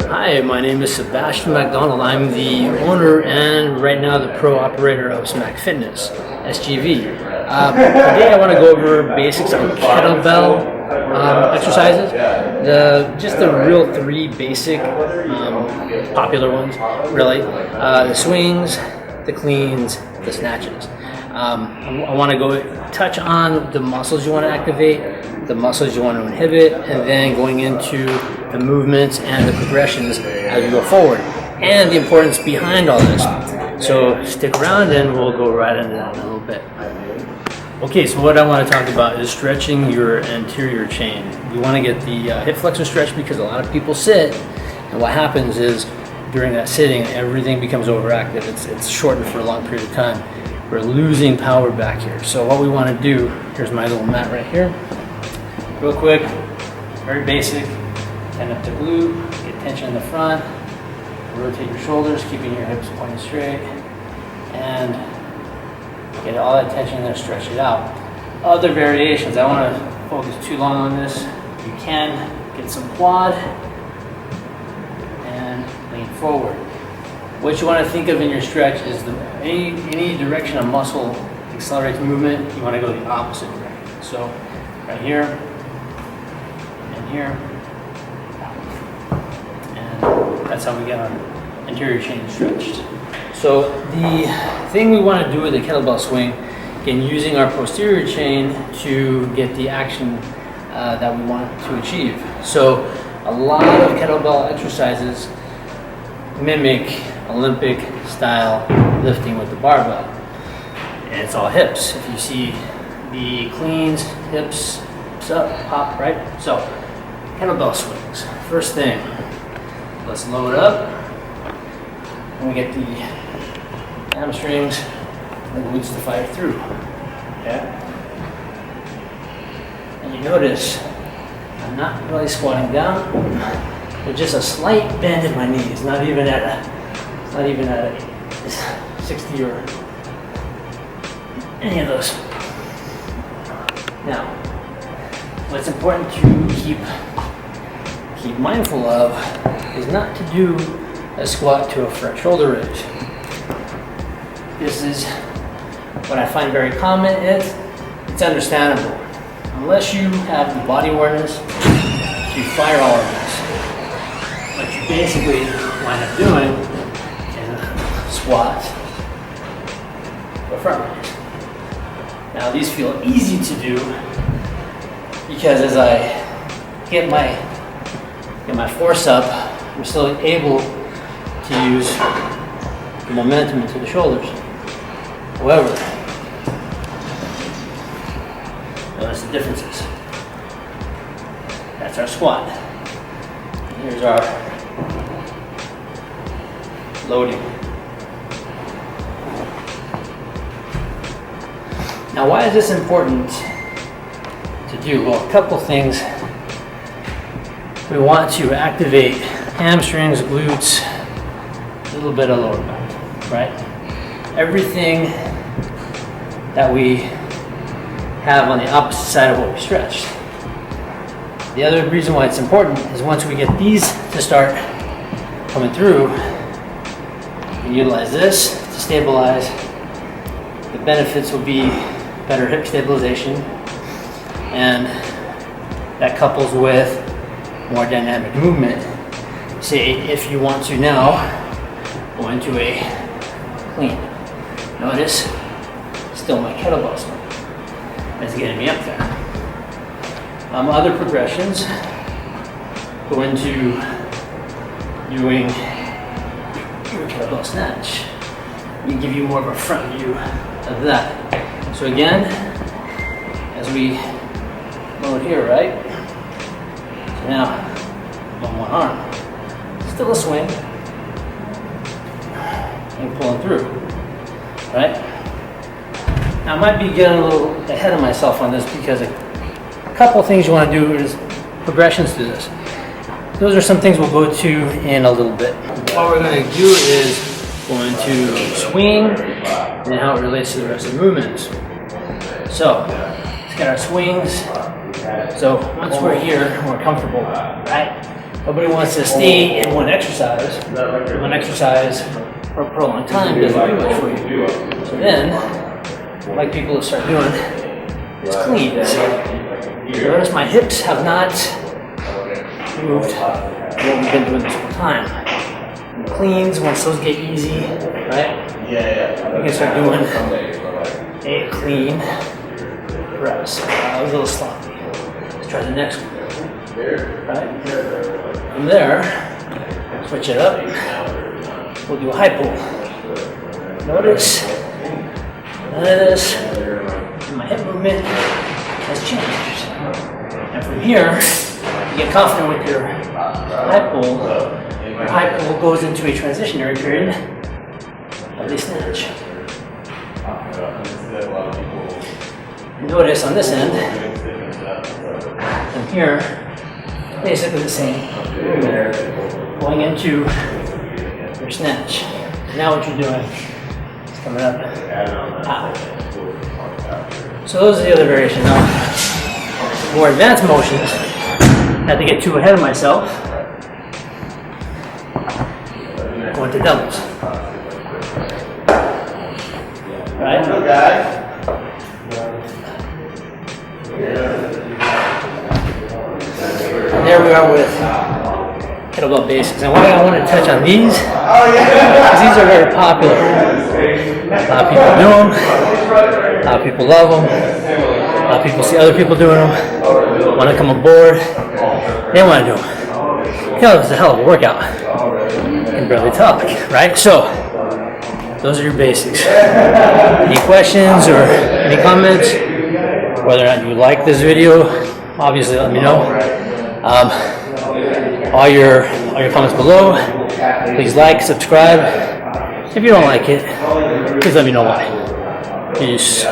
Hi, my name is Sebastian McDonald. I'm the owner and right now the pro operator of SMac Fitness, SGV. Today I want to go over basics on kettlebell exercises. Just the real three basic popular ones, really. The swings, the cleans, the snatches. I want to go touch on the muscles you want to activate, the muscles you want to inhibit, and then going into the movements and the progressions as we go forward, and the importance behind all this. So stick around and we'll go right into that in a little bit. Okay, so what I want to talk about is stretching your anterior chain. We want to get the hip flexor stretch because a lot of people sit, and what happens is during that sitting, everything becomes overactive. It's shortened for a long period of time. We're losing power back here. So what we want to do, here's my little mat right here. Real quick, very basic. Tend up the glute, get tension in the front, rotate your shoulders, keeping your hips pointed straight, and get all that tension there, stretch it out. Other variations, I don't want to focus too long on this. You can get some quad and lean forward. What you want to think of in your stretch is any direction a muscle accelerates movement, you want to go the opposite direction. So right here, and here, and that's how we get our anterior chain stretched. So the thing we want to do with the kettlebell swing, again, using our posterior chain to get the action that we want to achieve. So a lot of kettlebell exercises mimic Olympic style lifting with the barbell, and it's all hips. If you see the cleans, hips up, pop, right? So kettlebell swings. First thing, let's load up, and we get the hamstrings and the glutes to fire through. Okay. And you notice I'm not really squatting down. There's just a slight bend in my knees, not even at a 60 or any of those. Now, what's important to keep mindful of is not to do a squat to a front shoulder raise. This is what I find very common. It's understandable. Unless you have the body awareness to fire all of this, what you basically wind up doing squat or front raise. Now these feel easy to do because as I get my force up, I'm still able to use the momentum into the shoulders. However, notice the differences. That's our squat. Here's our loading. Now, why is this important to do? Well, a couple things. We want to activate hamstrings, glutes, a little bit of lower back, right? Everything that we have on the opposite side of what we stretched. The other reason why it's important is once we get these to start coming through, we utilize this to stabilize. The benefits will be better hip stabilization, and that couples with more dynamic movement. Say if you want to now go into a clean. Notice still my kettlebell swing is getting me up there. Other progressions go into doing your kettlebell snatch. We give you more of a front view of that. So again, as we load here, right? So now, on one arm, still a swing, and pulling through, right? Now I might be getting a little ahead of myself on this because a couple things you want to do is progressions to this. Those are some things we'll go to in a little bit. What we're going to do is going to swing and how it relates to the rest of the movements. So let's get our swings. So once we're here, we're comfortable, right? Nobody wants to stay in one exercise for a prolonged time. Doesn't do much for you. So then, like people to start doing is cleans. Notice my hips have not moved what we've been doing this whole time. And cleans, once those get easy, right? You can start doing a clean press. That was a little sloppy. Let's try the next one. Right? From there, switch it up. We'll do a high pull. Notice none of this. My hip movement has changed. And from here, you get confident with your high pull. Your high pull goes into a transitionary period of the snatch. Notice on this end, from here, basically the same. Going into your snatch. Now what you're doing is coming up out. So those are the other variations. Now, more advanced motions, I had to get too ahead of myself. Going to doubles. Right? There we are with Kettlebell Basics. And why I want to touch on these, because these are very popular. A lot of people do them, a lot of people love them, a lot of people see other people doing them, want to come aboard, they want to do them. Kettlebell's a hell of a workout. You can barely talk, right? So, those are your basics. Any questions or any comments? Whether or not you like this video, obviously let me know. All your comments below. Please like, subscribe. If you don't like it, please let me know why. Peace.